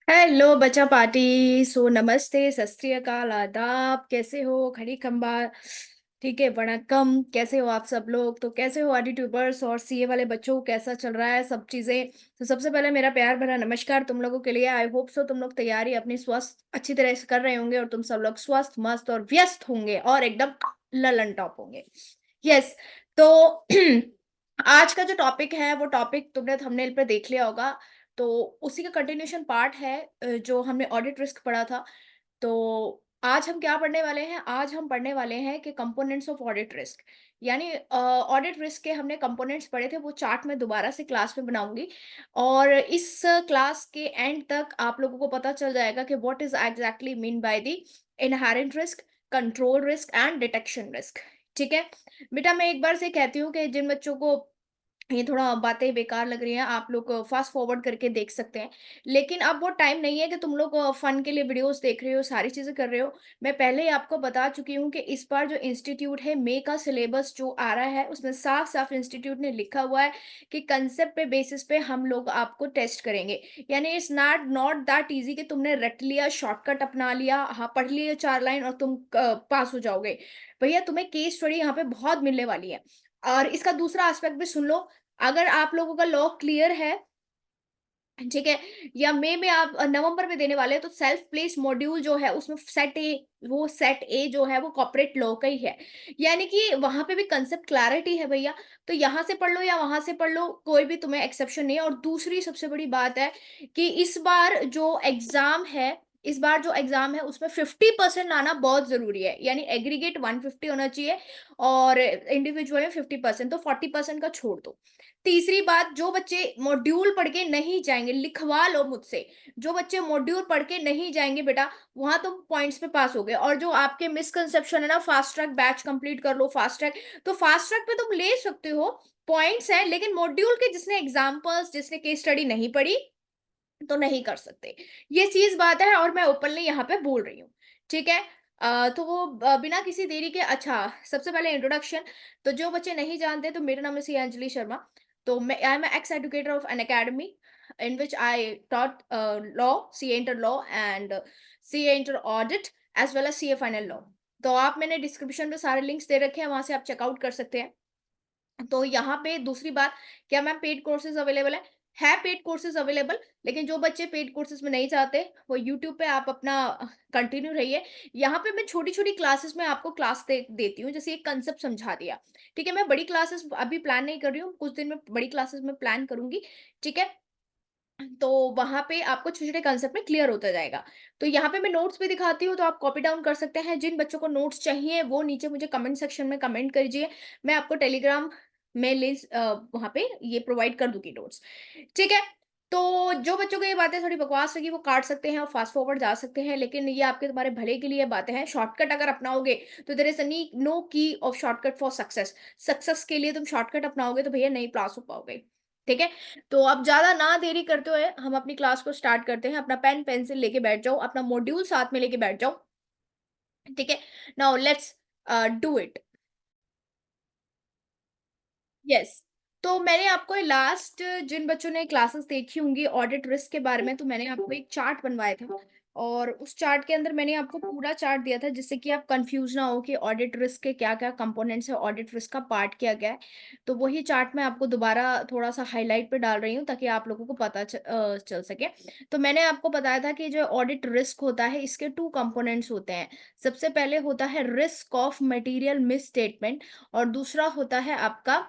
Hello बच्चा party. नमस्ते, सत श्री अकाल, आदाब। कैसे हो खड़ी खंबा? ठीक है, वणक्कम। कैसे हो आप सब लोग? तो कैसे हो आदि ट्यूबर्स और सीए वाले बच्चों को कैसा चल रहा है सब चीजें? तो सबसे पहले मेरा प्यार भरा नमस्कार तुम लोगों के लिए। आई होप सो तुम लोग तैयारी अपनी स्वस्थ अच्छी तरह से कर रहे होंगे और तुम सब लोग स्वस्थ मस्त और व्यस्त होंगे और एकदम ललन टॉप होंगे। यस। तो आज का जो टॉपिक है वो टॉपिक तुमने थंबनेल पे देख लिया होगा। तो उसी का कंटिन्यूशन पार्ट है, जो हमने ऑडिट रिस्क पढ़ा था। तो आज हम क्या पढ़ने वाले हैं? आज हम पढ़ने वाले हैं कि कंपोनेंट्स ऑफ ऑडिट रिस्क। यानी ऑडिट रिस्क के हमने कंपोनेंट्स पढ़े थे, वो चार्ट मैं दोबारा से क्लास में बनाऊंगी। और इस क्लास के एंड तक आप लोगों को पता चल जाएगा कि what is exactly mean by the inherent risk, control risk and detection risk. ठीक है बेटा, मैं एक बार से कहती हूँ कि जिन बच्चों को ये थोड़ा बातें बेकार लग रही हैं, आप लोग फास्ट फॉरवर्ड करके देख सकते हैं। लेकिन अब वो टाइम नहीं है कि तुम लोग फन के लिए वीडियोस देख रहे हो, सारी चीजें कर रहे हो। मैं पहले ही आपको बता चुकी हूँ कि इस बार जो इंस्टीट्यूट है, मे का सिलेबस जो आ रहा है उसमें साफ साफ इंस्टीट्यूट ने लिखा हुआ है कि कंसेप्ट पे बेसिस पे हम लोग आपको टेस्ट करेंगे। यानी इट्स नॉट दैट इजी कि तुमने रट लिया, शॉर्टकट अपना लिया, हाँ पढ़ लिए 4 लाइन और तुम पास हो जाओगे। भैया तुम्हें केस स्टडी यहाँ पे बहुत मिलने वाली है। और इसका दूसरा एस्पेक्ट भी सुन लो। अगर आप लोगों का लॉ क्लियर है, ठीक है, या मई में आप नवंबर में देने वाले हैं, तो सेल्फ प्लेस मॉड्यूल जो है उसमें सेट ए जो है वो कॉर्पोरेट लॉ का ही है। यानी कि वहां पे भी कंसेप्ट क्लैरिटी है भैया। तो यहाँ से पढ़ लो या वहां से पढ़ लो, कोई भी तुम्हें एक्सेप्शन नहीं है। और दूसरी सबसे बड़ी बात है कि इस बार जो एग्जाम है उसमें 50% आना बहुत जरूरी है। यानी एग्रीगेट 150 होना चाहिए और इंडिविजुअल में 50%, तो 40% का छोड़ दो। तीसरी बात, जो बच्चे मॉड्यूल पढ़ के नहीं जाएंगे, लिखवा लो मुझसे, जो बच्चे मॉड्यूल पढ़ के नहीं जाएंगे बेटा, वहां तुम पॉइंट्स पे पास हो गए। और जो आपके मिसकंसेप्शन है ना, फास्ट ट्रैक बैच कंप्लीट कर लो, फास्ट ट्रैक, तो फास्ट ट्रैक पे तुम ले सकते हो, पॉइंट्स है। लेकिन मॉड्यूल के जिसने एग्जाम्पल्स, जिसने केस स्टडी नहीं पढ़ी, तो नहीं कर सकते। ये चीज बात है और मैं ओपनली यहाँ पे बोल रही हूँ। ठीक है। तो वो बिना किसी देरी के, अच्छा सबसे पहले इंट्रोडक्शन। तो जो बच्चे नहीं जानते, तो मेरा नाम है सी अंजलि शर्मा। तो मैं I am ex educator of an academy in which I taught law, C inter law and C inter audit as well as C A final law. तो आप, मैंने डिस्क्रिप्शन में सारे लिंक्स दे रखे हैं, वहां से आप चेकआउट कर सकते हैं। तो यहाँ पे दूसरी बात, क्या मैम पेड कोर्सेज अवेलेबल है पेड कोर्सेज अवेलेबल। लेकिन जो बच्चे पेड कोर्सेज में नहीं चाहते, वो यूट्यूब पे आप अपना कंटिन्यू रहिए। यहाँ पे मैं छोटी छोटी क्लासेस में आपको क्लास देती हूँ, जैसे एक कंसेप्ट समझा दिया। ठीक है, मैं बड़ी क्लासेस अभी प्लान नहीं कर रही हूँ, कुछ दिन में बड़ी क्लासेस में प्लान करूंगी। ठीक है। तो वहां पे आपको छोटे छोटे कंसेप्ट में क्लियर होता जाएगा। तो यहाँ पे मैं नोट्स भी दिखाती हूँ, तो आप कॉपी डाउन कर सकते हैं। जिन बच्चों को नोट्स चाहिए वो नीचे मुझे कमेंट सेक्शन में कमेंट करिए, मैं आपको टेलीग्राम में लिंक वहां पे ये प्रोवाइड कर दूंगी नोट्स। ठीक है। तो जो बच्चों को ये बातें थोड़ी बकवास लगी, वो काट सकते हैं और फास्ट फॉरवर्ड जा सकते हैं। लेकिन ये आपके तुम्हारे भले के लिए बातें हैं। शॉर्टकट अगर अपनाओगे तो देयर इज नो की of shortcut for success. Success के लिए तुम शॉर्टकट अपनाओगे तो भैया नहीं पास हो पाओगे। ठीक है। तो अब ज्यादा ना देरी करते हुए हम अपनी क्लास को स्टार्ट करते हैं। अपना पेन पेंसिल लेके बैठ जाओ, अपना मॉड्यूल साथ में लेके बैठ जाओ। ठीक है। Now let's do it. Yes. तो मैंने आपको लास्ट, जिन बच्चों ने क्लासेस देखी होंगी ऑडिट रिस्क के बारे में, तो मैंने आपको एक चार्ट बनवाया था। और उस चार्ट के अंदर मैंने आपको पूरा चार्ट दिया था, जिससे कि आप कंफ्यूज ना हो कि ऑडिट रिस्क के क्या क्या कंपोनेंट्स है, ऑडिट रिस्क का पार्ट क्या क्या है। तो वही चार्ट मैं आपको दोबारा थोड़ा सा हाईलाइट पे डाल रही हूँ, ताकि आप लोगों को पता चल सके। तो मैंने आपको बताया था कि जो ऑडिट रिस्क होता है, इसके 2 कंपोनेंट्स होते हैं। सबसे पहले होता है risk of material miss statement, और दूसरा होता है आपका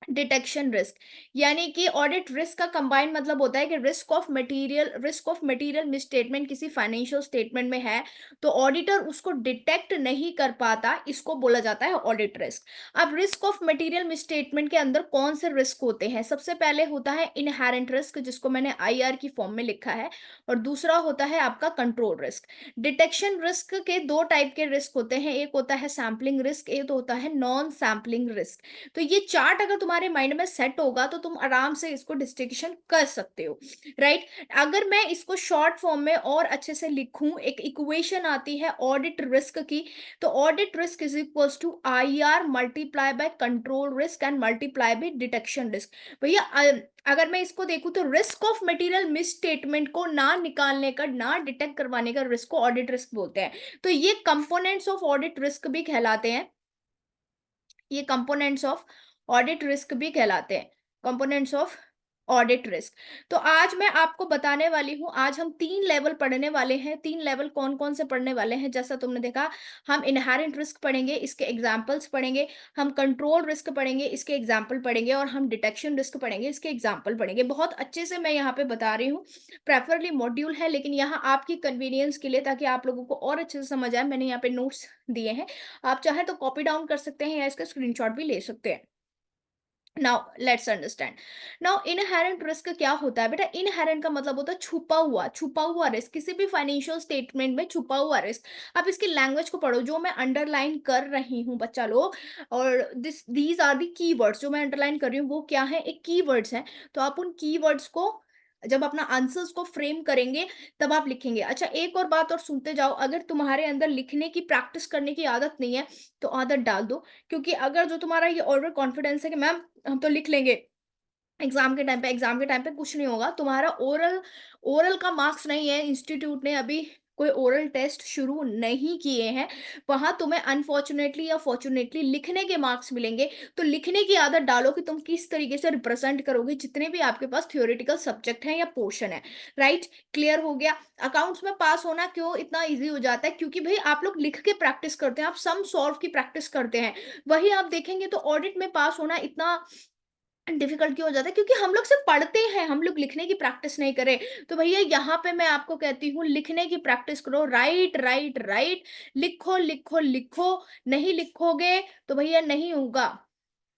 डिटेक्शन रिस्क। यानी कि ऑडिट रिस्क का कंबाइंड मतलब होता है कि रिस्क ऑफ मटेरियल मिसस्टेटमेंट किसी फाइनेंशियल स्टेटमेंट में है, तो ऑडिटर उसको डिटेक्ट नहीं कर पाता, इसको बोला जाता है ऑडिट रिस्क। अब रिस्क ऑफ मटेरियल मिसस्टेटमेंट के अंदर कौन से रिस्क होते हैं? सबसे पहले होता है इनहेरेंट रिस्क, जिसको मैंने आईआर की फॉर्म में लिखा है। और दूसरा होता है आपका कंट्रोल रिस्क। डिटेक्शन रिस्क के 2 टाइप के रिस्क होते हैं, एक होता है सैम्पलिंग रिस्क, एक होता है नॉन सैम्पलिंग रिस्क। तो ये चार्ट अगर तुम्हारे तुम्हारे माइंड में सेट होगा तो तुम आराम से इसको डिस्टिंक्शन कर सकते हो, राइट। अगर मैं इसको शॉर्ट फॉर्म में और अच्छे से लिखूं, एक इक्वेशन आती है ऑडिट रिस्क की, तो audit risk is equals to IR multiply by control risk and multiply by detection risk. भैया अगर मैं इसको देखूं तो risk of material misstatement को ना निकालने का, ना डिटेक्ट करवाने का रिस्क को ऑडिट रिस्क बोलते हैं। तो ये कंपोनेंट्स ऑफ ऑडिट रिस्क भी कहलाते हैं, ये कंपोनेंट्स ऑफ ऑडिट रिस्क भी कहलाते हैं, कंपोनेंट्स ऑफ ऑडिट रिस्क। तो आज मैं आपको बताने वाली हूं, आज हम 3 लेवल पढ़ने वाले हैं। 3 लेवल कौन कौन से पढ़ने वाले हैं, जैसा तुमने देखा, हम इनहेरेंट रिस्क पढ़ेंगे, इसके एग्जांपल्स पढ़ेंगे, हम कंट्रोल रिस्क पढ़ेंगे, इसके एग्जांपल पढ़ेंगे, और हम डिटेक्शन रिस्क पढ़ेंगे, इसके एग्जांपल पढ़ेंगे। बहुत अच्छे से मैं यहाँ पे बता रही हूँ, प्रेफरली मॉड्यूल है, लेकिन यहाँ आपकी कन्वीनियंस के लिए, ताकि आप लोगों को और अच्छे से समझ आए, मैंने यहाँ पे नोट्स दिए हैं। आप चाहे तो कॉपी डाउन कर सकते हैं या इसका स्क्रीनशॉट भी ले सकते हैं। Now let's understand. Now inherent risk क्या होता है बेटा? इनहेरेंट का मतलब होता है छुपा हुआ, छुपा हुआ रिस्क, किसी भी फाइनेंशियल स्टेटमेंट में छुपा हुआ रिस्क। अब इसकी लैंग्वेज को पढ़ो, जो मैं अंडरलाइन कर रही हूँ बच्चा लोग, और दीज आर दी कीवर्ड्स, जो मैं अंडरलाइन कर रही हूँ वो क्या है, एक कीवर्ड्स है। तो आप उन कीवर्ड्स को जब अपना आंसर्स को फ्रेम करेंगे तब आप लिखेंगे। अच्छा, एक और बात और सुनते जाओ, अगर तुम्हारे अंदर लिखने की प्रैक्टिस करने की आदत नहीं है तो आदत डाल दो, क्योंकि अगर जो तुम्हारा ये ओवर कॉन्फिडेंस है कि मैम हम तो लिख लेंगे एग्जाम के टाइम पे कुछ नहीं होगा। तुम्हारा ओरल ओरल का मार्क्स नहीं है, इंस्टीट्यूट ने अभी कोई ओरल टेस्ट शुरू नहीं किए हैं, वहां तुम्हें अनफॉर्चुनेटली या फॉर्चुनेटली लिखने के मार्क्स मिलेंगे। तो लिखने की आदत डालो कि तुम किस तरीके से रिप्रेजेंट करोगे जितने भी आपके पास थियोरेटिकल सब्जेक्ट हैं या पोर्शन है, राइट। क्लियर हो गया? अकाउंट्स में पास होना क्यों इतना इजी हो जाता है? क्योंकि भाई आप लोग लिख के प्रैक्टिस करते हैं, आप सम सॉल्व की प्रैक्टिस करते हैं। वही आप देखेंगे तो ऑडिट में पास होना इतना डिफिकल्ट क्यों हो जाता है? क्योंकि हम लोग सिर्फ पढ़ते हैं, हम लोग लिखने की प्रैक्टिस नहीं करें। तो भैया यहाँ पे मैं आपको कहती हूँ, लिखने की प्रैक्टिस करो, राइट राइट राइट, लिखो लिखो लिखो। नहीं लिखोगे तो भैया नहीं होगा।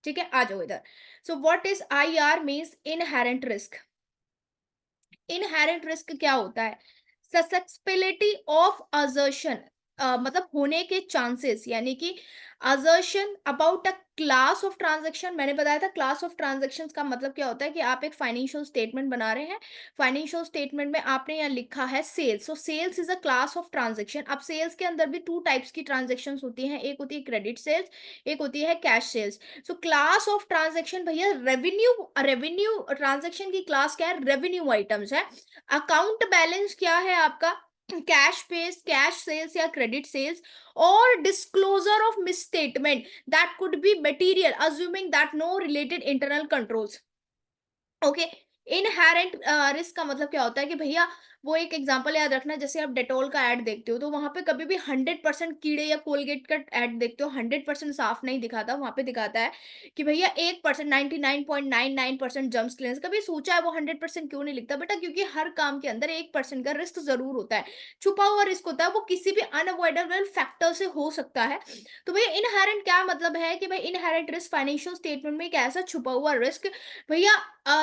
ठीक है, आ जाओ इधर। So what is IR means inherent risk. Inherent risk क्या होता है? ससेप्टिबिलिटी ऑफ असर्शन, मतलब होने के चांसेस, यानी कि assertion about a class of transaction. मैंने बताया था क्लास ऑफ ट्रांजैक्शंस का मतलब क्या होता है, कि आप एक फाइनेंशियल स्टेटमेंट बना रहे हैं, फाइनेंशियल स्टेटमेंट में आपने यहाँ लिखा है sales, so sales is a class of transaction. अब सेल्स के अंदर भी 2 टाइप्स की ट्रांजैक्शंस होती हैं, एक होती है क्रेडिट सेल्स, एक होती है cash sales. So class of transaction भैया, रेवेन्यू रेवेन्यू ट्रांजैक्शन की क्लास क्या है? रेवेन्यू आइटम्स है। अकाउंट बैलेंस क्या है आपका? कैश पेज, कैश सेल्स या क्रेडिट सेल्स। और disclosure of misstatement, that could be material assuming that no related internal controls. Okay. Inherent risk का मतलब क्या होता है कि भैया, वो एक एग्जांपल याद रखना, जैसे आप डेटॉल का ऐड देखते हो तो वहां पे कभी भी 100% कीड़े, या कोलगेट का ऐड देखते हो 100% साफ नहीं दिखाता, वहां पे दिखाता है कि भैया 1%, 99.99% जर्म्स क्लियरेंस। कभी सोचा है वो 100% क्यों नहीं लिखता बेटा? क्योंकि हर काम के अंदर 1% का रिस्क जरूर होता है, छुपा हुआ रिस्क होता है, वो किसी भी अनअवॉइडेबल फैक्टर से हो सकता है। तो भैया इनहेरेंट क्या मतलब है, कि भाई इनहेरेंट रिस्क फाइनेंशियल स्टेटमेंट में एक ऐसा छुपा हुआ रिस्क भैया,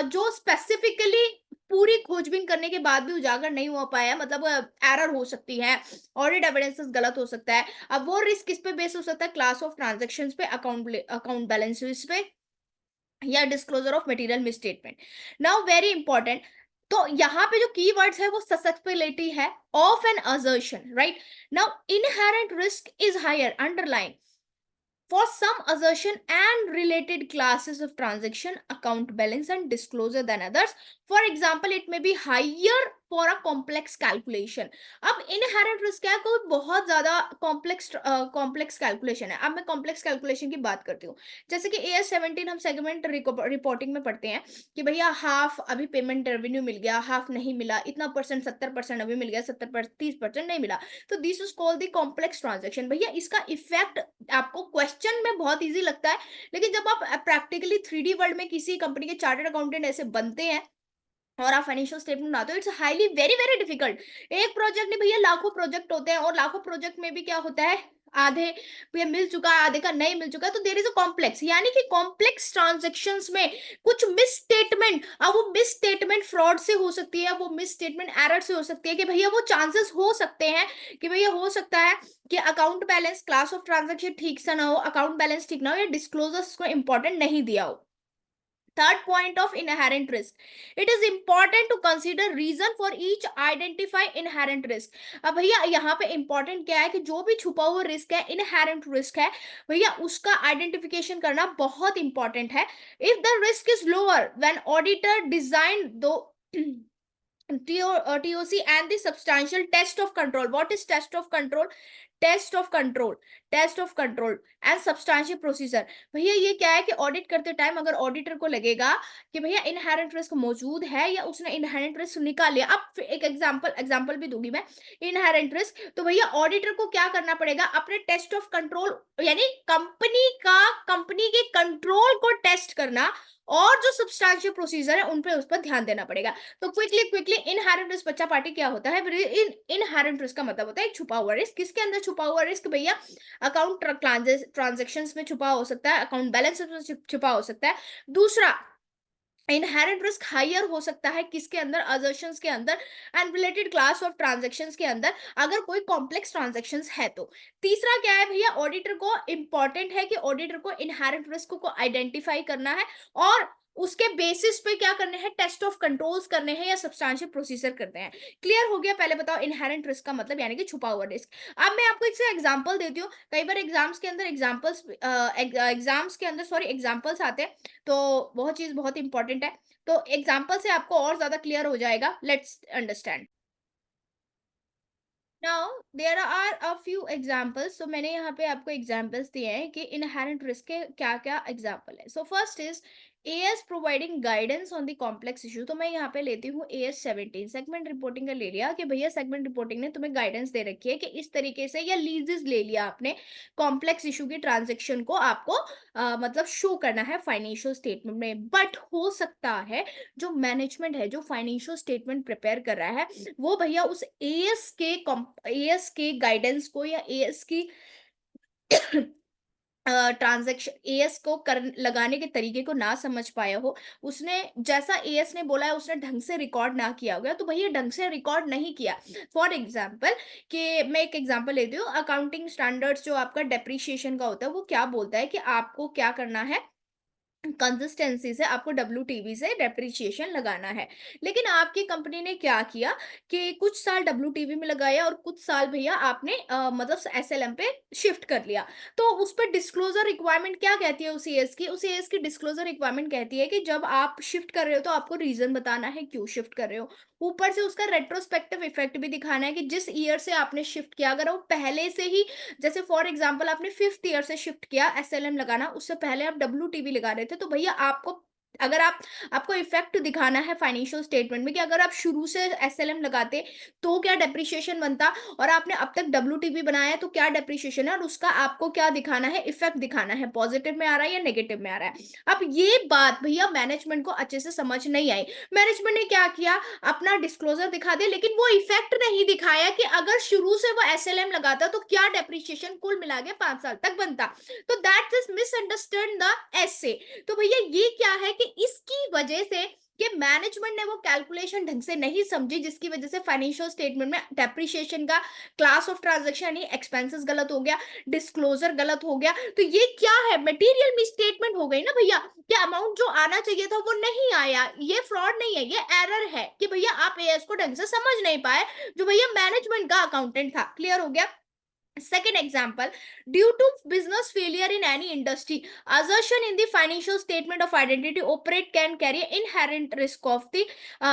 जो स्पेसिफिकली पूरी खोजबीन करने के बाद भी उजागर नहीं हो पाया, मतलब एरर हो सकती है, ऑडिट एविडेंसेस गलत हो सकता है। अब वो रिस्क किस पे बेस हो सकता है? क्लास ऑफ ट्रांजैक्शंस पे, अकाउंट बैलेंसेस पे, या disclosure of material misstatement. Now very important, तो यहाँ पे जो कीवर्ड्स है वो ससेप्टिबिलिटी है of an assertion, right. Now inherent risk is higher, underline, for some assertion and related classes of transaction, account balance and disclosure than others. For example, it may be higher for a complex calculation. अब inherent risk क्या है? कोई बहुत ज्यादा complex calculation है। अब मैं complex calculation की बात करती हूँ, जैसे कि AS17 हम सेगमेंट रिपोर्टिंग में पढ़ते हैं कि भैया हाफ अभी पेमेंट रेवेन्यू मिल गया, हाफ नहीं मिला, इतना परसेंट 70% अभी मिल गया, 30% नहीं मिला। तो this is called the complex transaction. भैया इसका इफेक्ट आपको क्वेश्चन में बहुत इजी लगता है, लेकिन जब आप प्रैक्टिकली 3D वर्ल्ड में किसी कंपनी के चार्टर्ड अकाउंटेंट ऐसे बनते हैं और आप फाइनेंशियल स्टेटमेंट बनाते हो, it's highly very very difficult. एक प्रोजेक्ट नहीं भैया, लाखों प्रोजेक्ट होते हैं, और लाखों प्रोजेक्ट में भी क्या होता है, आधे भैया मिल चुका है, आधे का नहीं मिल चुका है। तो देयर इज अ कॉम्प्लेक्स, यानी कि कॉम्प्लेक्स ट्रांजैक्शंस में कुछ मिस स्टेटमेंट, अब वो मिस स्टेटमेंट फ्रॉड से हो सकती है, वो मिस स्टेटमेंट एरर से हो सकती है, कि भैया वो चांसेस हो सकते हैं कि भैया हो सकता है कि account balance, class of transaction ठीक से ना हो, अकाउंट बैलेंस ठीक ना हो, या डिस्क्लोजर्स को इंपॉर्टेंट नहीं दिया हो। Third point of inherent risk. It is important to consider reason for each identify inherent risk. अब भैया यहाँ पे important क्या है कि जो भी छुपा हुआ रिस्क है, inherent risk है भैया, उसका आइडेंटिफिकेशन करना बहुत इंपॉर्टेंट है. If the risk is lower when auditor designed the TOC and the substantial test of control. What is test of control? Test of control, test of control and substantial procedure. भैया ये क्या है कि audit करते time अगर auditor को लगेगा कि भैया इनहेरेंट रिस्क मौजूद है या उसने इनहेरेंट रिस्क निकाल लिया. अब एक एग्जांपल भी दूंगी मैं. इनहेरेंट रिस्क, तो भैया ऑडिटर को क्या करना पड़ेगा, अपने टेस्ट ऑफ कंट्रोल यानी कंपनी के कंट्रोल को टेस्ट करना और जो सब्सटैंशियल प्रोसीजर है उन पे उस पर ध्यान देना पड़ेगा. तो क्विकली इनहेरेंट रिस्क बच्चा पार्टी क्या होता है. इनहेरेंट रिस्क का मतलब होता है एक छुपा हुआ रिस्क. किसके अंदर छुपा हुआ रिस्क भैया? अकाउंट ट्रांजेक्शंस में छुपा हो सकता है, अकाउंट बैलेंस में छुपा हो सकता है. दूसरा, इनहेरेंट रिस्क हायर हो सकता है किसके अंदर? असर्शंस के अंदर and related class of transactions के अंदर, अगर कोई कॉम्प्लेक्स ट्रांजैक्शंस है तो. तीसरा क्या है भैया? ऑडिटर को इंपॉर्टेंट है कि ऑडिटर को इनहेरेंट रिस्क को आइडेंटिफाई करना है और उसके बेसिस पे क्या करने हैं? टेस्ट ऑफ कंट्रोल्स करने हैं या सब्सटैंशियल प्रोसीजर करते हैं. क्लियर हो गया? पहले बताओ इनहेरेंट रिस्क का मतलब यानी कि छुपा हुआ रिस्क. अब मैं आपको एक से एग्जांपल देती हूँ. कई बार एग्जाम्स के अंदर सॉरी एग्जांपल्स आते हैं, तो बहुत चीज बहुत इंपॉर्टेंट है. तो एग्जाम्पल से आपको और ज्यादा क्लियर हो जाएगा. Let's understand. Now there are a few examples. तो मैंने यहाँ पे आपको एग्जांपल्स दिए हैं कि इनहेरेंट रिस्क के क्या क्या एग्जांपल है. So first is as providing guidance on the complex issue. तो मैं यहाँ पे लेती हूँ AS 17 सेगमेंट रिपोर्टिंग का ले लिया कि भैया सेगमेंट रिपोर्टिंग ने तुम्हें गाइडेंस दे रखी है कि इस तरीके से, या लीजेस ले लिया आपने, कॉम्प्लेक्स इशू की ट्रांजेक्शन को आपको मतलब शो करना है फाइनेंशियल स्टेटमेंट में. बट हो सकता है जो मैनेजमेंट है, जो फाइनेंशियल स्टेटमेंट प्रिपेयर कर रहा है, वो भैया उस एएस के गाइडेंस को या एएस की ट्रांजैक्शन एएस को कर लगाने के तरीके को ना समझ पाया हो. उसने जैसा एएस ने बोला है उसने ढंग से रिकॉर्ड ना किया होगा, तो भैया ढंग से रिकॉर्ड नहीं किया. फॉर एग्जांपल, कि मैं एक एग्जांपल लेती हूँ. अकाउंटिंग स्टैंडर्ड्स जो आपका डेप्रिसिएशन का होता है वो क्या बोलता है कि आपको क्या करना है, कंसिस्टेंसी से आपको WTV से डेप्रिसिएशन लगाना है. लेकिन आपकी कंपनी ने क्या किया कि कुछ साल WTV में लगाया और कुछ साल भैया आपने मतलब SLM पे शिफ्ट कर लिया. तो उस पर डिस्क्लोजर रिक्वायरमेंट क्या कहती है? उस एएस की डिस्क्लोजर रिक्वायरमेंट कहती है कि जब आप शिफ्ट कर रहे हो तो आपको रीजन बताना है क्यों शिफ्ट कर रहे हो. ऊपर से उसका रेट्रोस्पेक्टिव इफेक्ट भी दिखाना है कि जिस ईयर से आपने शिफ्ट किया, अगर वो पहले से ही, जैसे फॉर एग्जांपल आपने 5th ईयर से शिफ्ट किया SLM लगाना, उससे पहले आप WTV लगा रहे थे, तो भैया आपको, अगर आपको इफेक्ट दिखाना है फाइनेंशियल स्टेटमेंट में कि अगर आप शुरू से SLM लगाते तो क्या डेप्रिसिएशन बनता, और आपने अब तक WTV बनाया है तो क्या डेप्रिसिएशन है, और उसका आपको क्या दिखाना है, इफेक्ट दिखाना है, पॉजिटिव में आ रहा है या नेगेटिव में आ रहा है. अब ये बात भैया मैनेजमेंट को अच्छे से समझ नहीं आई. मैनेजमेंट ने क्या किया, अपना डिस्क्लोजर दिखा दिया, लेकिन वो इफेक्ट नहीं दिखाया कि अगर शुरू से वो SLM लगाता तो क्या डेप्रिसिएशन कुल मिला के 5 साल तक बनता. तो that is misunderstand the essay. तो भैया ये क्या है कि इसकी वजह से कि मैनेजमेंट ने वो कैलकुलेशन ढंग से नहीं समझी, जिसकी वजह से फाइनेंशियल स्टेटमेंट में डेप्रिसिएशन का क्लास ऑफ ट्रांजैक्शन यानी एक्सपेंसेस गलत हो गया, डिस्क्लोजर गलत हो गया. तो ये क्या है, मटेरियल मिसस्टेटमेंट हो गई ना भैया. क्या अमाउंट जो आना चाहिए था वो नहीं आया. ये फ्रॉड नहीं है, ये एरर है कि भैया आप एएस को ढंग से समझ नहीं पाए, जो भैया मैनेजमेंट का अकाउंटेंट था. क्लियर हो गया? Second example, due to business failure in any industry, assertion in the financial statement of identity operate can carry inherent risk of the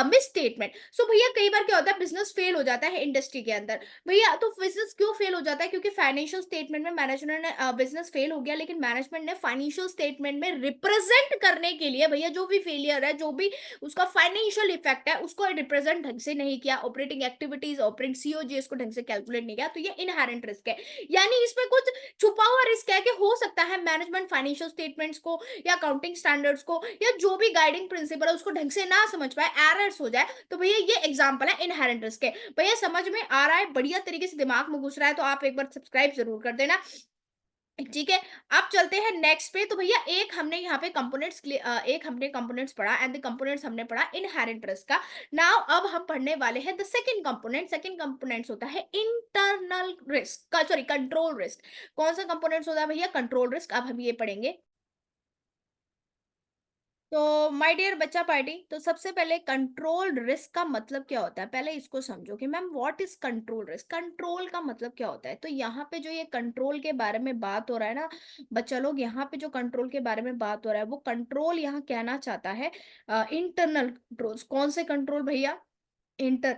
misstatement. So भैया कई बार क्या होता है, बिजनेस फेल हो जाता है इंडस्ट्री के अंदर. भैया तो बिजनेस क्यों फेल हो जाता है? क्योंकि फाइनेंशियल स्टेटमेंट में मैनेजमेंट ने, बिजनेस फेल हो गया लेकिन मैनेजमेंट ने फाइनेंशियल स्टेटमेंट में रिप्रेजेंट करने के लिए भैया जो भी फेलियर है, जो भी उसका फाइनेंशियल इफेक्ट है, उसको रिप्रेजेंट ढंग से नहीं किया. ऑपरेटिंग एक्टिविटीज, ऑपरेटिंग COGS को ढंग से कैलकुलेट नहीं किया, तो ये इनहेरेंट रिस्क है. यानी इसमें कुछ छुपा हुआ रिस्क है कि हो सकता है मैनेजमेंट फाइनेंशियल स्टेटमेंट्स को या अकाउंटिंग स्टैंडर्ड्स को या जो भी गाइडिंग प्रिंसिपल है उसको ढंग से ना समझ पाए, एरर्स हो जाए. तो भैया ये एग्जांपल है इनहेरेंट रिस्क के. भैया समझ में आ रहा है, बढ़िया तरीके से दिमाग में घुस रहा है, तो आप एक बार सब्सक्राइब जरूर कर देना. ठीक है, अब चलते हैं नेक्स्ट पे. तो भैया एक हमने कंपोनेंट्स पढ़ा एंड द कंपोनेंट्स हमने पढ़ा इनहेरेंट रिस्क का. नाउ अब हम पढ़ने वाले हैं द सेकंड कंपोनेंट्स होता है इंटरनल रिस्क का, सॉरी कंट्रोल रिस्क. कौन सा कंपोनेंट्स होता है भैया? Control risk. अब हम ये पढ़ेंगे. तो माय डियर बच्चा पार्टी, तो सबसे पहले कंट्रोल्ड रिस्क का मतलब क्या होता है, पहले इसको समझो कि ma'am what is control risk, control का मतलब क्या होता है। तो यहाँ पे जो ये कंट्रोल के बारे में बात हो रहा है ना बच्चा लोग, यहाँ पे जो कंट्रोल के बारे में बात हो रहा है वो कंट्रोल यहाँ कहना चाहता है इंटरनल कंट्रोल्स। कौन से कंट्रोल भैया? Inter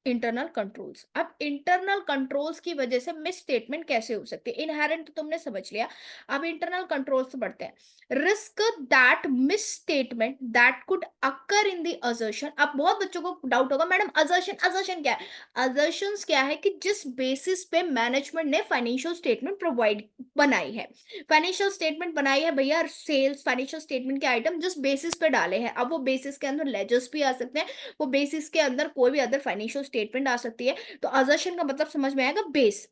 internal controls. अब इंटरनल कंट्रोल्स की वजह से मिस स्टेटमेंट कैसे हो सकती है, इनहेरेंट तो तुमने समझ लिया। अब इंटरनल कंट्रोल्स बढ़ते हैं। Risk that miss statement that could occur in the assertion. अब बहुत बच्चों को डाउट होगा मैडम असर्शन, असर्शन क्या है? असर्शंस क्या है कि जिस बेसिस पे मैनेजमेंट ने फाइनेंशियल स्टेटमेंट प्रोवाइड बनाई है, फाइनेंशियल स्टेटमेंट बनाई है भैया, सेल्स फाइनेंशियल स्टेटमेंट के आइटम जिस बेसिस पे डाले हैं, अब वो बेसिस के अंदर लेजर्स भी आ सकते हैं, वो बेसिस के अंदर कोई भी अदर फाइनेंशियल स्टेटमेंट आ सकती है। तो अजर्शन का मतलब समझ में आएगा base.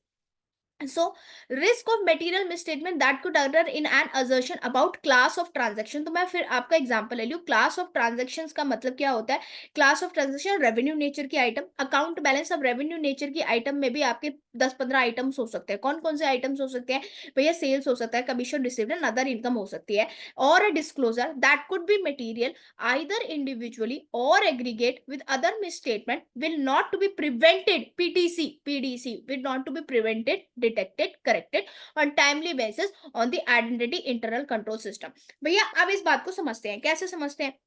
So, risk of material misstatement that could occur in an assertion about class of transaction। तो मैं फिर आपका एग्जांपल ले लूं, क्लास ऑफ ट्रांजेक्शन्स का मतलब क्या होता है? Class of transaction revenue nature की item, account balance of revenue nature की आइटम में भी आपके 10-15 आइटम्स हो सकते हैं। कौन कौन से आइटम्स हो सकते हैं भैया? सेल्स हो सकता है, commission received and other income हो सकती है, और a disclosure that could be material either individually or aggregate with other misstatement will not to be prevented, pdc will not to be prevented, detected, corrected on timely basis on the identity internal control system। भैया अब इस बात को समझते हैं, कैसे समझते हैं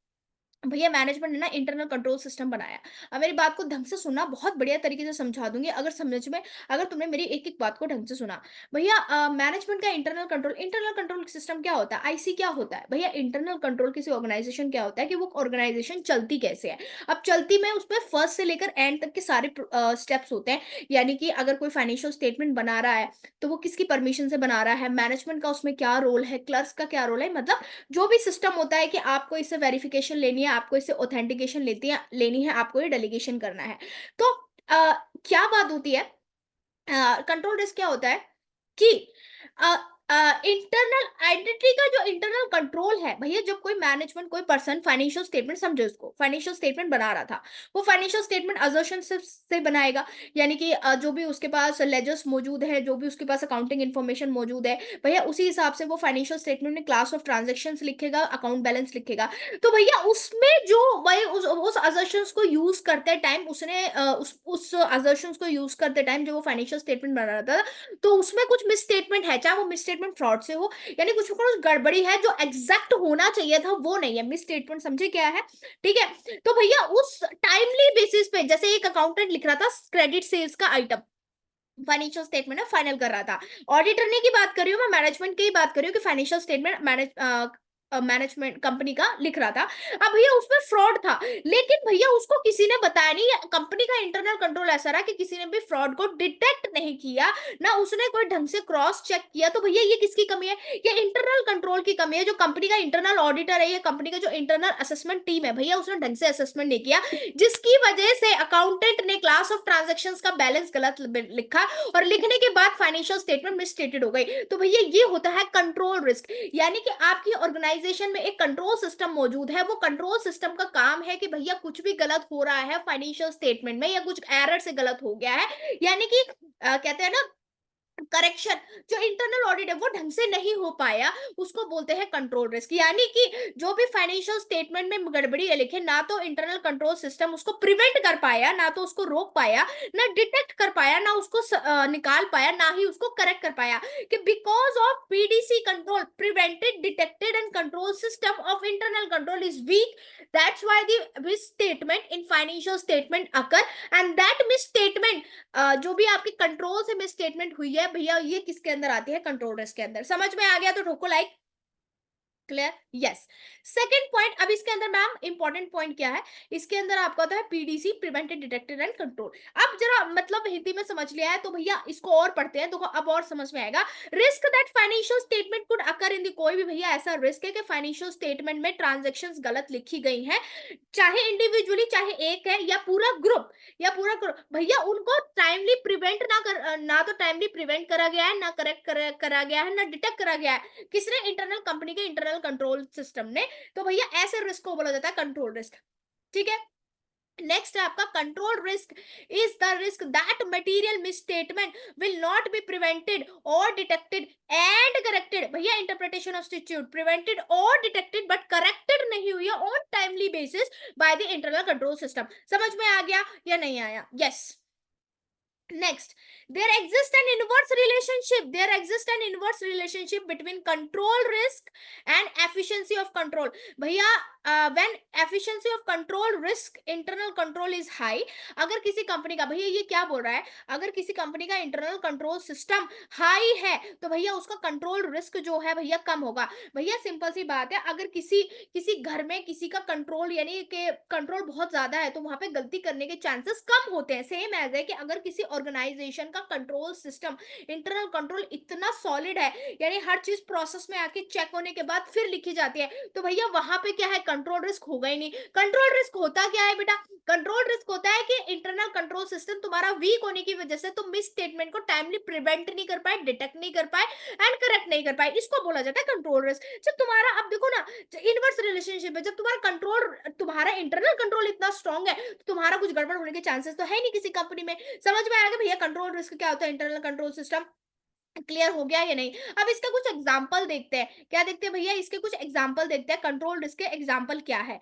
भैया? मैनेजमेंट ने ना इंटरनल कंट्रोल सिस्टम बनाया। अब मेरी बात को ढंग से सुनना, बहुत बढ़िया तरीके से समझा दूंगी अगर समझ में, अगर तुमने मेरी एक एक बात को ढंग से सुना। भैया मैनेजमेंट का इंटरनल कंट्रोल सिस्टम क्या होता है? आईसी क्या होता है भैया? इंटरनल कंट्रोल किसी ऑर्गेनाइजेशन क्या होता है कि वो ऑर्गेनाइजेशन चलती कैसे है। अब चलती में उसमें फर्स्ट से लेकर एंड तक के सारे स्टेप्स होते हैं। यानी कि अगर कोई फाइनेंशियल स्टेटमेंट बना रहा है तो वो किसकी परमिशन से बना रहा है, मैनेजमेंट का उसमें क्या रोल है, क्लर्क्स का क्या रोल है, मतलब जो भी सिस्टम होता है कि आपको इससे वेरिफिकेशन लेनी है, आपको इससे ऑथेंटिकेशन लेनी है, आपको ये डेलीगेशन करना है। तो क्या बात होती है, कंट्रोल रिस्क क्या होता है कि इंटरनल आइडेंटिटी का जो इंटरनल कंट्रोल है भैया, जब कोई मैनेजमेंट, कोई पर्सन फाइनेंशियल स्टेटमेंट, समझे उसको, फाइनेंशियल स्टेटमेंट बना रहा था, वो फाइनेंशियल स्टेटमेंट अजर्शन से बनाएगा। यानी कि जो भी उसके पास लेजर्स मौजूद है, जो भी उसके पास अकाउंटिंग इन्फॉर्मेशन मौजूद है भैया, उसी हिसाब से वो फाइनेंशियल स्टेटमेंट में क्लास ऑफ ट्रांजेक्शन लिखेगा, अकाउंट बैलेंस लिखेगा। तो भैया उसमें जो भाई उस असर्शंस को यूज करते टाइम, उसने उस असर्शंस को यूज करते टाइम जो वो फाइनेंशियल स्टेटमेंट बना रहा था, तो उसमें कुछ मिस स्टेटमेंट है, चाहे वो मिस स्टेटमेंट फ्रॉड से हो, यानी कुछ गड़बड़ी है, जो एग्जैक्ट होना चाहिए था वो नहीं है, मिस स्टेटमेंट समझे क्या है? ठीक है। तो भैया उस टाइमली बेसिस पे, जैसे एक अकाउंटेंट लिख रहा था क्रेडिट सेल्स का आइटम, फाइनेंशियल स्टेटमेंट ना फाइनल कर रहा था, ऑडिटर ने की बात कर रही हूँ मैं, मैनेजमेंट की बात कर रही हूँ कि फाइनेंशियल स्टेटमेंट मैनेजमेंट कंपनी का लिख रहा था। अब भैया उसमें फ्रॉड था, लेकिन भैया उसको किसी ने बताया नहीं, कंपनी का इंटरनल कंट्रोल ऐसा रहा कि किसी ने भी फ्रॉड को डिटेक्ट नहीं किया, ना उसने कोई ढंग से क्रॉस चेक किया। तो भैया ये किसकी कमी है? ये इंटरनल कंट्रोल की कमी है। जो कंपनी का इंटरनल ऑडिटर है, ये कंपनी का जो इंटरनल असेसमेंट टीम है भैया, उसने ढंग से असेसमेंट नहीं किया, जिसकी वजह से अकाउंटेंट ने क्लास ऑफ ट्रांजेक्शन्स का बैलेंस गलत लिखा, और लिखने के बाद फाइनेंशियल स्टेटमेंट मिसस्टेटेड हो गई। तो भैया ये होता है कंट्रोल रिस्क। यानी कि आपकी ऑर्गेनाइजेशन में एक कंट्रोल सिस्टम मौजूद है, वो कंट्रोल सिस्टम का काम है कि भैया कुछ भी गलत हो रहा है फाइनेंशियल स्टेटमेंट में, या कुछ एरर से गलत हो गया है, यानी कि कहते हैं ना करेक्शन, जो इंटरनल ऑडिट है वो ढंग से नहीं हो पाया, उसको बोलते हैं कंट्रोल रिस्क। यानी कि जो भी फाइनेंशियल स्टेटमेंट में गड़बड़ी है लिखे, ना तो इंटरनल कंट्रोल सिस्टम उसको प्रिवेंट कर पाया, ना तो उसको रोक पाया, ना डिटेक्ट कर पाया, ना उसको निकाल पाया, ना ही उसको करेक्ट कर पाया, कि because of PDC control, prevented detected and control system of internal control is weak, that's why the misstatement in financial statement occur, and that misstatement जो भी आपकी कंट्रोल से मिस स्टेटमेंट हुई है भैया, ये किसके अंदर आती है? कंट्रोल रिस्क के अंदर। समझ में आ गया तो ठोको like. Clear? Yes. Second point, अब इसके अंदर मैम इंपॉर्टेंट पॉइंट क्या है, इसके अंदर आपका होता है PDC, prevented detected and control. अब जरा मतलब हिंदी में समझ लिया है तो भैया इसको और पढ़ते हैं तो अब और समझ में आएगा। Risk that financial statement could occur in the, कोई भी भैया ऐसा रिस्क है कि फाइनेंशियल स्टेटमेंट में ट्रांजेक्शन्स गलत लिखी गई हैं, चाहे इंडिविजुअली, चाहे एक है या पूरा ग्रुप, भैया उनको टाइमली प्रिवेंट ना तो टाइमली प्रिवेंट करा गया है, ना करेक्ट करा गया है, ना डिटेक्ट करा गया है, किसने? इंटरनल कंपनी के इंटरनल कंट्रोल सिस्टम ने। तो भैया ऐसे रिस्क को बोला जाता है कंट्रोल रिस्क। ठीक है। नेक्स्ट है आपका control risk, is the risk that material misstatement will not be prevented और डिटेक्टेड एंड करेक्टेड। भैया इंटरप्रिटेशन ऑफ स्टिट्यूट, प्रिवेंटेड और डिटेक्टेड बट करेक्टेड नहीं हुई है on timely basis by the internal control system. समझ में आ गया या नहीं आया? Yes. Next, there exists an inverse relationship. There exists an inverse relationship between control risk and efficiency of control. भैया when efficiency of control risk internal control is high, अगर किसी कंपनी का, भैया ये क्या बोल रहा है, अगर किसी कंपनी का इंटरनल कंट्रोल सिस्टम हाई है तो भैया उसका कंट्रोल रिस्क जो है भैया कम होगा। भैया सिंपल सी बात है, अगर किसी किसी घर में किसी का कंट्रोल यानी कि कंट्रोल बहुत ज्यादा है तो वहां पे गलती करने के चांसेस कम होते हैं। सेम एज है कि अगर किसी ऑर्गेनाइजेशन का कंट्रोल सिस्टम इंटरनल कंट्रोल इतना सॉलिड है, यानी हर चीज प्रोसेस में आके चेक होने के बाद फिर लिखी जाती है, तो भैया वहां पे क्या है, कंट्रोल रिस्क होगा ही नहीं। कंट्रोल रिस्क होता क्या है बेटा? कंट्रोल रिस्क होता है कि इंटरनल कंट्रोल सिस्टम तुम्हारा वीक होने की वजह से तुम मिस स्टेटमेंट को टाइमली प्रिवेंट नहीं कर पाए, डिटेक्ट नहीं कर पाए एंड करेक्ट नहीं कर पाए, इसको बोला जाता है कंट्रोल रिस्क। जब तुम्हारा, अब देखो ना, इनवर्स रिलेशनशिप है, जब तुम्हारा कंट्रोल, तुम्हारा इंटरनल कंट्रोल इतना स्ट्रांग है तो तुम्हारा कुछ गड़बड़ होने के चांसेस तो है नहीं किसी कंपनी में। समझ में आएगा भैया कंट्रोल रिस्क क्या होता है, इंटरनल कंट्रोल सिस्टम? क्लियर हो गया या नहीं? अब इसका कुछ एग्जांपल देखते हैं, क्या देखते हैं भैया, इसके कुछ एग्जांपल देखते हैं, कंट्रोल रिस्क के एग्जांपल क्या है।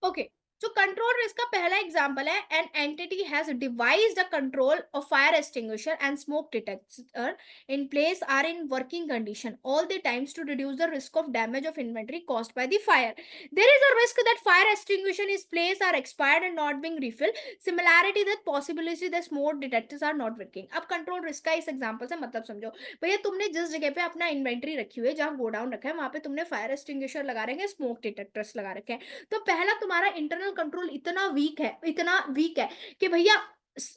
ओके, जो कंट्रोल रिस्क का पहला एग्जांपल है, an entity has devised a control of fire extinguisher and smoke detector in place are in working condition all the times to reduce the risk of damage of inventory caused by the fire. There is a risk that fire extinguishers is place are expired and not being refill, similarity that possibility that smoke detectors are not working. अब control risk का इस example से मतलब समझो। भैया तुमने जिस जगह पे अपना इन्वेंटरी रखी हुई है, जहां गोडाउन रखा है, वहां पे तुमने फायर एक्सटिंग्विशर लगा रखे हैं, स्मोक डिटेक्टर्स लगा रखे हैं। तो पहला तुम्हारा इंटरनल कंट्रोल इतना वीक है, इतना वीक है कि भैया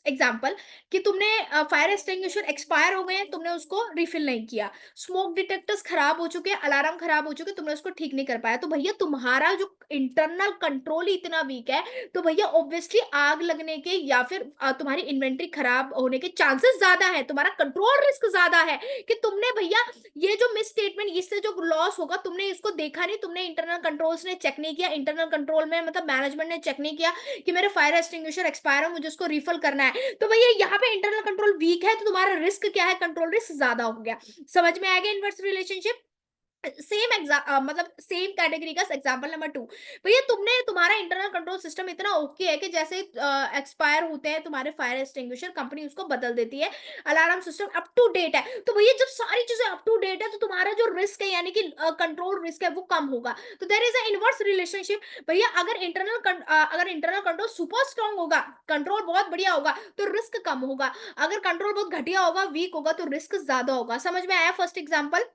एग्जाम्पल कि तुमने फायर एक्सटिंग्विशर एक्सपायर हो गए हैं, तुमने उसको रिफिल नहीं किया, स्मोक डिटेक्टर्स खराब हो चुके हैं, अलार्म खराब हो चुके हैं, तुमने उसको ठीक नहीं कर पाया, तो भैया तुम्हारा जो इंटरनल कंट्रोल ही इतना वीक है, तो भैया ऑब्वियसली आग लगने के या फिर तुम्हारी इन्वेंट्री खराब होने के चांसेस ज्यादा है, तुम्हारा कंट्रोल रिस्क ज्यादा है कि तुमने भैया ये जो मिस स्टेटमेंट, इससे जो लॉस होगा तुमने इसको देखा नहीं, तुमने इंटरनल कंट्रोल्स ने चेक नहीं किया, इंटरनल कंट्रोल में मतलब मैनेजमेंट ने चेक नहीं किया कि मेरे फायर एक्सटिंग्विशर एक्सपायर है, मुझे उसको रिफिल करना है, तो भैया यहाँ पे इंटरनल कंट्रोल वीक है, तो तुम्हारा रिस्क क्या है, कंट्रोल रिस्क ज्यादा हो गया। समझ में आ गया इनवर्स रिलेशनशिप? सेम मतलब सेम कैटेगरी का एग्जांपल नंबर 2, भैया तुमने, तुम्हारा इंटरनल कंट्रोल सिस्टम इतना ओके है कि जैसे एक्सपायर होते हैं तुम्हारे फायर एक्सटिंग्विशर, कंपनी उसको बदल देती है, alarm system up to date है, तो भैया जब सारी चीजें अप टू डेट है तो तुम्हारा जो रिस्क है यानी कि कंट्रोल रिस्क है वो कम होगा। तो there is a inverse relationship. भैया अगर इंटरनल कंट्रोल सुपर स्ट्रांग होगा, कंट्रोल बहुत बढ़िया होगा, तो रिस्क कम होगा, अगर कंट्रोल बहुत घटिया होगा, वीक होगा, तो रिस्क ज्यादा होगा। समझ में आया first example?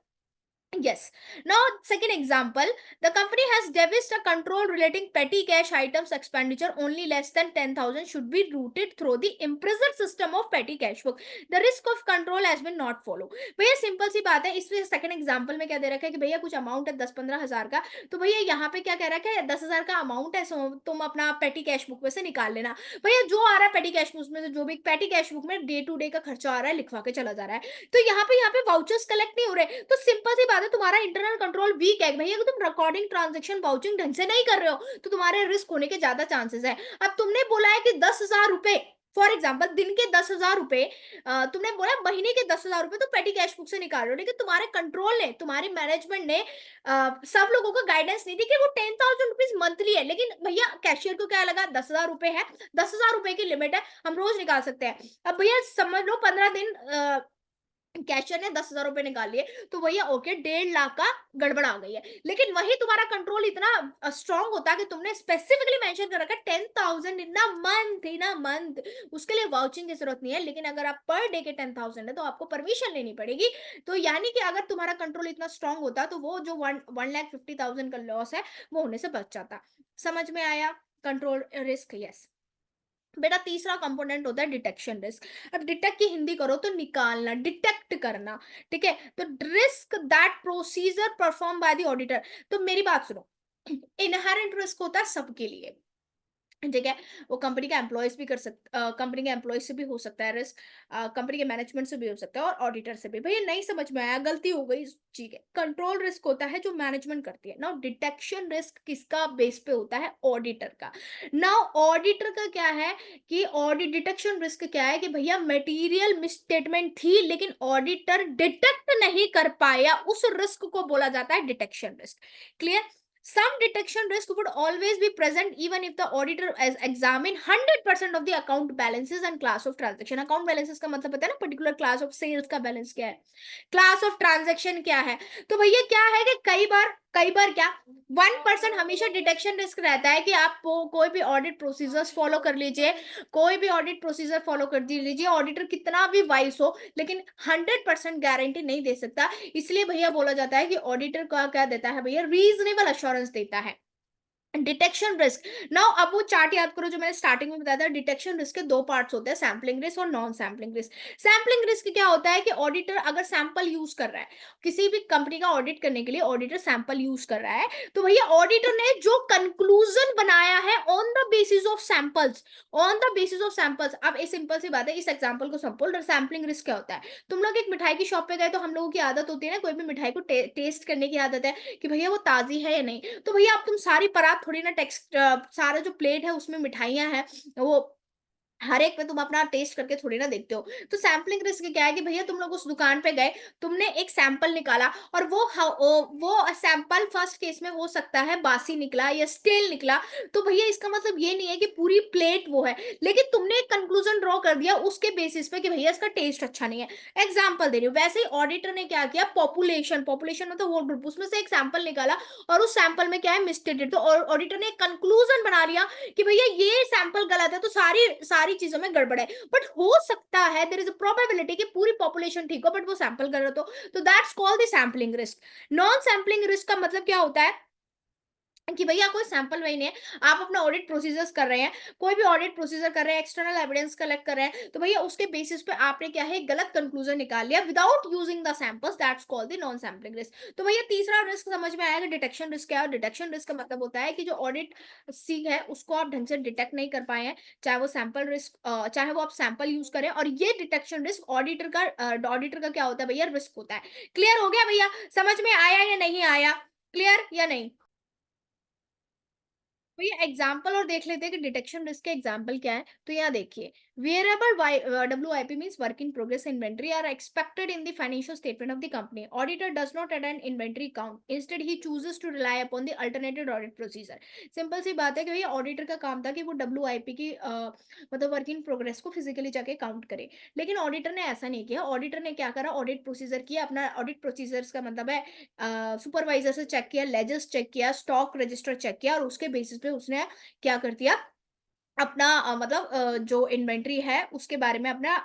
Yes. Now, second example, the company has devised a control relating petty cash items expenditure only less than 10,000 should be routed through the implicit system of petty cash book. The risk of control has been not follow. भैया simple सी बात है, इसमें second example में क्या दे रखा है कि भैया कुछ अमाउंट है 10-15 हजार का, तो भैया यहाँ पे क्या कह रखा है, 10,000 का अमाउंट है, सो तुम अपना पेटी कैश बुक में से निकाल लेना। भैया जो आ रहा है पेटी कैश बुक में से, जो भी पेटी कैश बुक में डे टू डे का खर्चा आ रहा है लिखवा के चला जा रहा है, तो यहाँ पे वाउचर्स कलेक्ट नहीं हो रहे, तो सिंपल सी बात है तुम्हारा इंटरनल कंट्रोल वीक है भैया, तुम रिकॉर्डिंग ट्रांजेक्शन वाउचिंग ढंग से नहीं कर रहे हो, तो तुम्हारे रिस्क होने के ज्यादा चांसेस है। अब तुमने बोला है कि 10,000 रुपए, फॉर एग्जाम्पल दिन के 10,000 रुपए, तुमने बोला महीने के 10,000 रुपए तो पेटी कैश बुक से निकाल रहे हो, लेकिन तुम्हारे कंट्रोल ने, तुम्हारी मैनेजमेंट ने सब लोगों को गाइडेंस नहीं दी कि वो 10,000 रुपीज मंथली है, लेकिन भैया कैशियर को क्या लगा, 10,000 रुपए है, 10,000 रुपए की लिमिट है, हम रोज निकाल सकते हैं। अब भैया समझ लो 15 दिन कैशियर ने 10,000 रुपए निकाल लिए, तो भैया ओके 1.5 लाख का गड़बड़ आ गई है, लेकिन वही तुम्हारा कंट्रोल इतना स्ट्रांग होता कि तुमने स्पेसिफिकली मेंशन कर रखा 10,000 इन अ मंथ, उसके लिए वाउचिंग की जरूरत नहीं है, लेकिन अगर आप पर डे के 10,000 है तो आपको परमिशन लेनी पड़ेगी। तो यानी कि अगर तुम्हारा कंट्रोल इतना स्ट्रांग होता तो वो जो 1,50,000 का लॉस है वो होने से बच जाता। समझ में आया कंट्रोल रिस्क? यस बेटा। तीसरा कंपोनेंट होता है डिटेक्शन रिस्क। अब डिटेक्ट की हिंदी करो तो निकालना, डिटेक्ट करना, ठीक है, तो risk that procedure perform by the auditor. तो मेरी बात सुनो, इनहेरेंट रिस्क होता है सबके लिए, ठीक है, वो कंपनी के एम्प्लॉयज भी कर सकते, कंपनी के एम्प्लॉयज से भी हो सकता है रिस्क, कंपनी के मैनेजमेंट से भी हो सकता है और ऑडिटर से भी। भैया नहीं समझ में आया, गलती हो गई, ठीक है। कंट्रोल रिस्क होता है जो मैनेजमेंट करती है। नाउ डिटेक्शन रिस्क किसका बेस पे होता है? ऑडिटर का। नाउ ऑडिटर का क्या है कि ऑडिट डिटेक्शन रिस्क क्या है कि भैया मटेरियल मिसस्टेटमेंट थी लेकिन ऑडिटर डिटेक्ट नहीं कर पाया, उस रिस्क को बोला जाता है detection risk. Clear? Some detection risk would always be present even if the auditor has examined 100% of the account balances and class of transaction. Account balances का मतलब पता है ना, पर्टिकुलर क्लास ऑफ सेल्स का बैलेंस क्या है, class of transaction क्या है। तो भैया क्या है कि कई बार क्या 1% हमेशा डिटेक्शन रिस्क रहता है कि आप कोई भी ऑडिट प्रोसीजर्स फॉलो कर लीजिए, कोई भी ऑडिट प्रोसीजर फॉलो कर लीजिए, ऑडिटर कितना भी वाइस हो लेकिन 100% गारंटी नहीं दे सकता। इसलिए भैया बोला जाता है कि ऑडिटर का क्या देता है भैया, रीजनेबल अश्योरेंस देता है। Detection risk. नाउ अब वो चार्ट याद करो जो मैंने स्टार्टिंग में बताया था, डिटेक्शन रिस्क के दो पार्ट्स होते हैं, सैम्पलिंग रिस्क और non sampling risk. Sampling risk क्या होता है कि ऑडिटर अगर सैंपल यूज कर रहा है, किसी भी कंपनी का ऑडिट करने के लिए ऑडिटर सैंपल यूज कर रहा है, तो भैया ऑडिटर ने जो कंक्लूजन बनाया है on the basis of samples, on the basis of samples. अब एक सिंपल सी बात है, इस एग्जांपल को संपल सैम्पलिंग रिस्क क्या होता है। तुम लोग एक मिठाई की शॉप पे गए तो हम लोगों की आदत होती है ना, कोई भी मिठाई को टेस्ट करने की आदत है कि भैया वो ताजी है या नहीं। तो भैया अब तुम सारी परात थोड़ी ना टेक्स्ट सारा जो प्लेट है उसमें मिठाइयाँ हैं, वो हर एक पे तुम अपना टेस्ट करके थोड़ी ना देखते हो। तो सैम्पलिंग रिस्क क्या है कि भैया तुम लोग उस दुकान पे गए, तुमने एक सैंपल निकाला और वो सैंपल फर्स्ट केस में हो सकता है बासी निकला या स्टेल निकला। तो भैया इसका मतलब ये नहीं है कि पूरी प्लेट वो है, लेकिन तुमने एक कंक्लूजन ड्रॉ कर दिया उसके बेसिस पे कि भैया इसका टेस्ट अच्छा नहीं है। एग्जाम्पल दे रही हूँ, वैसे ही ऑडिटर ने क्या किया, पॉपुलेशन पॉपुलेशन मतलब होल ग्रुप, उसमें से एक सैंपल निकाला और उस सैंपल में क्या है मिस्टेडेड, तो ऑडिटर ने एक कंक्लूजन बना लिया कि भैया ये सैंपल गलत है, तो सारी सारी चीजों में गड़बड़ है। बट हो सकता है देयर इज अ प्रोबेबिलिटी कि पूरी पॉपुलेशन ठीक हो बट वो सैंपल गलत हो, तो that's called the sampling risk. Non sampling risk का मतलब क्या होता है कि भैया कोई सैंपल वही नहीं है, आप अपना ऑडिट प्रोसीजर्स कर रहे हैं, कोई भी ऑडिट प्रोसीजर कर रहे हैं, एक्सटर्नल एविडेंस कलेक्ट कर रहे हैं, तो भैया उसके बेसिस पे आपने क्या है गलत कंक्लूजन निकाल लिया without using the samples, that's called the non sampling risk. तो भैया तीसरा रिस्क समझ में आएगा, डिटेक्शन रिस्क क्या है। डिटेक्शन रिस्क का मतलब होता है कि जो ऑडिट सी है उसको आप ढंग से डिटेक्ट नहीं कर पाए हैं, चाहे वो सैंपल रिस्क, चाहे वो आप सैंपल यूज करें, और ये डिटेक्शन रिस्क ऑडिटर का क्या होता है भैया, रिस्क होता है। क्लियर हो गया भैया? समझ में आया या नहीं आया? क्लियर या नहीं? तो ये एग्जाम्पल और देख लेते हैं कि डिटेक्शन रिस्क के एग्जाम्पल क्या है। तो यहाँ देखिए, variable WIP means work in progress inventory are expected in the financial statement of the company, auditor does not add an inventory count, instead he chooses to rely upon the alternative audit procedure. Simple सी बात है कि भैया auditor का काम था कि वो WIP की मतलब वर्क इन प्रोग्रेस को फिजिकली जाके काउंट करे, लेकिन ऑडिटर ने ऐसा नहीं किया। ऑडिटर ने क्या करा, ऑडिट प्रोसीजर किया, अपना ऑडिट प्रोसीजर्स का मतलब है सुपरवाइजर से चेक किया, लेजर्स चेक किया, स्टॉक रजिस्टर चेक किया, और उसके बेसिस पे उसने क्या कर दिया, अपना मतलब जो इन्वेंटरी है उसके बारे में अपना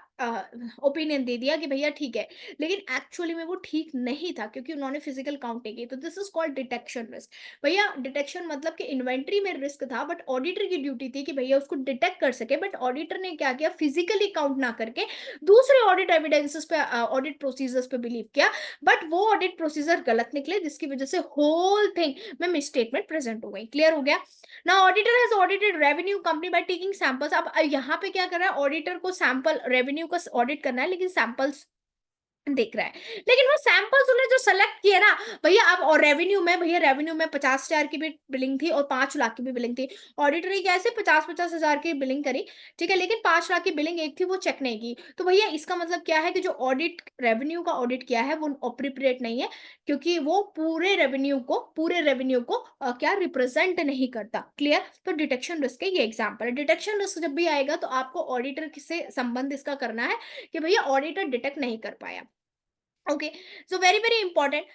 ओपिनियन दे दिया कि भैया ठीक है, लेकिन एक्चुअली में वो ठीक नहीं था क्योंकि उन्होंने फिजिकल काउंट नहीं की। तो this is called detection risk. भैया डिटेक्शन मतलब कि इन्वेंटरी में रिस्क था बट ऑडिटर की ड्यूटी थी कि भैया उसको डिटेक्ट कर सके, बट ऑडिटर ने क्या किया, फिजिकली काउंट ना करके दूसरे ऑडिट एविडेंसेस पे, ऑडिट प्रोसीजर्स पे बिलीव किया, बट वो ऑडिट प्रोसीजर गलत निकले जिसकी वजह से होल थिंग में मिसस्टेटमेंट प्रेजेंट हो गई। क्लियर हो गया? ना auditor has audited revenue company by taking samples. अब यहाँ पे क्या कर रहा है, ऑडिटर को सैंपल रेवेन्यू का ऑडिट करना है लेकिन सैंपल्स देख रहा है, लेकिन वो सैंपल्स उन्हें जो सेलेक्ट किए ना भैया, अब और रेवेन्यू में भैया, रेवेन्यू में 50,000 की भी बिलिंग थी और 5 लाख की भी बिलिंग थी। ऑडिटर ने कैसे 50,000 की बिलिंग करी, ठीक है, लेकिन 5 लाख की बिलिंग एक थी वो चेक नहीं की। तो भैया इसका मतलब क्या है कि जो ऑडिट रेवेन्यू का ऑडिट किया है वो अप्रोप्रिएट नहीं है, क्योंकि वो पूरे रेवेन्यू को क्या रिप्रेजेंट नहीं करता। क्लियर? तो डिटेक्शन रिस्क के ये एग्जाम्पल है। डिटेक्शन रिस्क जब भी आएगा तो आपको ऑडिटर से संबंध इसका करना है कि भैया ऑडिटर डिटेक्ट नहीं कर पाया। Okay, so very very important,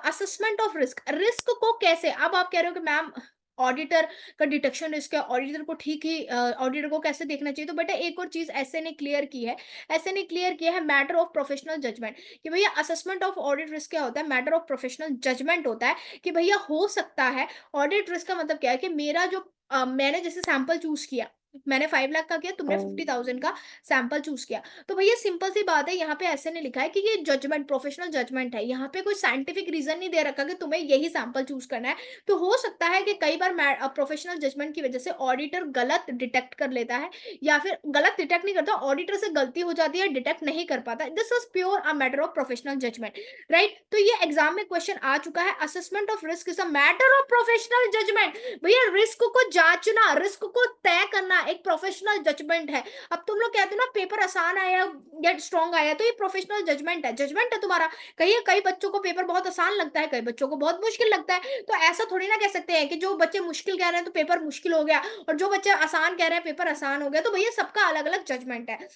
assessment of risk. Risk को कैसे, अब आप कह रहे हो कि मैम ऑडिटर का डिटेक्शन रिस्क है, ऑडिटर को ठीक ही ऑडिटर को कैसे देखना चाहिए, तो बेटा एक और चीज ऐसे ने क्लियर की है, ऐसे ने क्लियर किया है मैटर ऑफ प्रोफेशनल जजमेंट, कि भैया असेसमेंट ऑफ ऑडिट रिस्क क्या होता है, मैटर ऑफ प्रोफेशनल जजमेंट होता है कि भैया हो सकता है, ऑडिट रिस्क का मतलब क्या है कि मेरा जो मैंने जैसे सैंपल चूज किया, मैंने 5 लाख का किया, तुमने ओह! 50,000 का सैंपल चूज़ किया। तो भैया सिंपल सी बात है, यहाँ पे ऐसे नहीं लिखा है कि ये जजमेंट, प्रोफेशनल जजमेंट है। यहाँ पे कोई साइंटिफिक रीज़न नहीं दे रखा कि तुम्हें यही सैंपल चूज़ करना है। तो हो सकता है कि कई बार प्रोफेशनल जजमेंट की वज़ह से ऑडिटर गलत डिटेक्ट कर लेता है, या फिर गलत डिटेक्ट नहीं करता, ऑडिटर से गलती हो जाती है, डिटेक्ट नहीं कर पाता। This is pure a matter of professional judgement, right? तो ये एग्ज़ाम में क्वेश्चन आ चुका है, assessment of risk is a matter of professional judgement. भैया रिस्क को जांचना, रिस्क को तय करना एक प्रोफेशनल जजमेंट है। अब तुम लोग कहते हो ना पेपर आसान आया या स्ट्रांग आया, तो ये प्रोफेशनल जजमेंट है तुम्हारा। कहीं कई बच्चों को पेपर बहुत आसान लगता है, कई बच्चों को बहुत मुश्किल लगता है। तो ऐसा थोड़ी ना कह सकते हैं कि जो बच्चे मुश्किल कह रहे हैं तो पेपर मुश्किल हो गया, और जो बच्चे आसान कह रहे हैं पेपर आसान हो गया। तो भैया सबका अलग अलग जजमेंट है,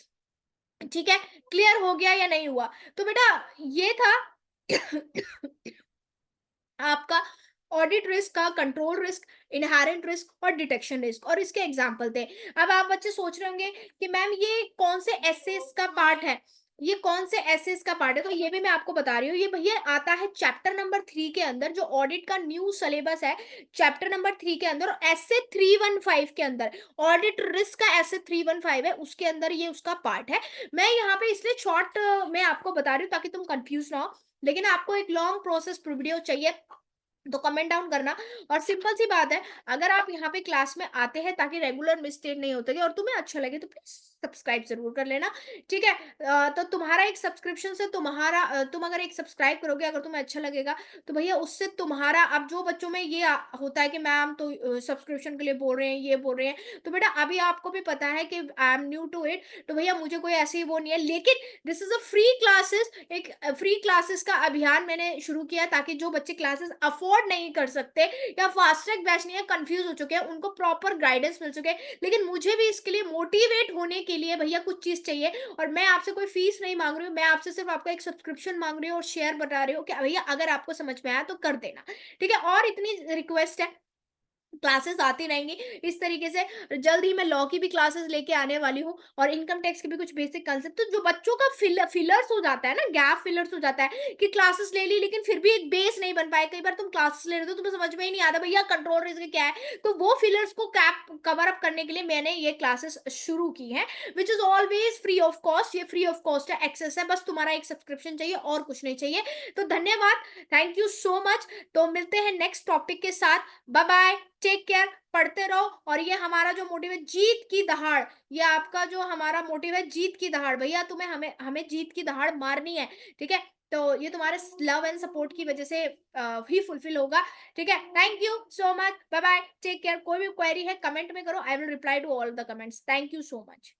ठीक है? क्लियर हो गया या नहीं हुआ? तो बेटा ये था आपका ऑडिट रिस्क का, कंट्रोल रिस्क, इनहेरेंट रिस्क और डिटेक्शन रिस्क, और इसके एग्जांपल थे। अब आप बच्चे सोच रहे होंगे कि मैम ये कौन से एसेस का पार्ट है, ये कौन से एसेस का पार्ट है? तो ये भी मैं आपको बता रही हूँ, ये भैया आता है चैप्टर नंबर 3 के अंदर, जो ऑडिट का न्यू सिलेबस है, चैप्टर नंबर 3 के अंदर, और एसे 315 के अंदर, ऑडिट रिस्क का एसे 315 है, उसके अंदर ये उसका पार्ट है। मैं यहाँ पे इसलिए शॉर्ट में आपको बता रही हूँ ताकि तुम कंफ्यूज ना हो, लेकिन आपको एक लॉन्ग प्रोसेस वीडियो चाहिए तो कमेंट डाउन करना। और सिंपल सी बात है, अगर आप यहाँ पे क्लास में आते हैं ताकि रेगुलर मिस्टेक नहीं होते और तुम्हें अच्छा लगे, तो प्लीज सब्सक्राइब जरूर कर लेना, ठीक है? तो तुम्हारा एक सब्सक्रिप्शन से तुम अगर एक सब्सक्राइब करोगे, अगर तुम्हें अच्छा लगेगा, तो भैया उससे तुम्हारा, अब जो बच्चों में ये होता है कि मैम तो सब्सक्रिप्शन के लिए बोल रहे हैं, ये बोल रहे हैं, तो बेटा अभी आपको भी पता है कि I am new to it, तो भैया मुझे कोई ऐसी वो नहीं है, लेकिन this is a free classes, एक फ्री क्लासेस का अभियान मैंने शुरू किया ताकि जो बच्चे क्लासेस अफोर्ड नहीं कर सकते या फास्ट ट्रैक बैच नहीं है, कंफ्यूज हो चुके हैं, उनको प्रॉपर गाइडेंस मिल सके। लेकिन मुझे भी इसके लिए मोटिवेट होने के लिए भैया कुछ चीज चाहिए, और मैं आपसे कोई फीस नहीं मांग रही हूँ, मैं आपसे सिर्फ आपका एक सब्सक्रिप्शन मांग रही हूँ और शेयर बता रही हूँ कि भैया अगर आपको समझ में आया तो कर देना, ठीक है? और इतनी रिक्वेस्ट है, क्लासेस आती रहेंगी इस तरीके से। जल्द ही मैं लॉ की भी क्लासेस लेके आने वाली हूँ, और इनकम टैक्स के भी कुछ बेसिक कंसेप्ट, तो जो बच्चों का फिलर्स हो जाता है ना, गैप फिलर्स हो जाता है कि क्लासेस ले ली लेकिन फिर भी एक बेस नहीं बन पाए, कई बार तुम क्लासेस ले रहे हो तुम्हें समझ में ही नहीं आता भैया कंट्रोल रिस्क क्या है, तो वो फिलर्स को कैप कवर अप करने के लिए मैंने ये क्लासेस शुरू की हैं, which is always free of cost. ये फ्री ऑफ कॉस्ट है, एक्सेस है, बस तुम्हारा एक सब्सक्रिप्शन चाहिए और कुछ नहीं चाहिए। तो धन्यवाद, थैंक यू सो मच। तो मिलते हैं नेक्स्ट टॉपिक के साथ, बाय बाय, टेक केयर, पढ़ते रहो। और ये हमारा जो मोटिव है जीत की दहाड़, ये आपका जो हमारा मोटिव है जीत की दहाड़, भैया तुम्हें हमें हमें जीत की दहाड़ मारनी है, ठीक है? तो ये तुम्हारे लव एंड सपोर्ट की वजह से ही फुलफिल होगा, ठीक है? Thank you so much, bye bye, take care. कोई भी क्वेरी है कमेंट में करो, I will reply to all the comments. Thank you so much.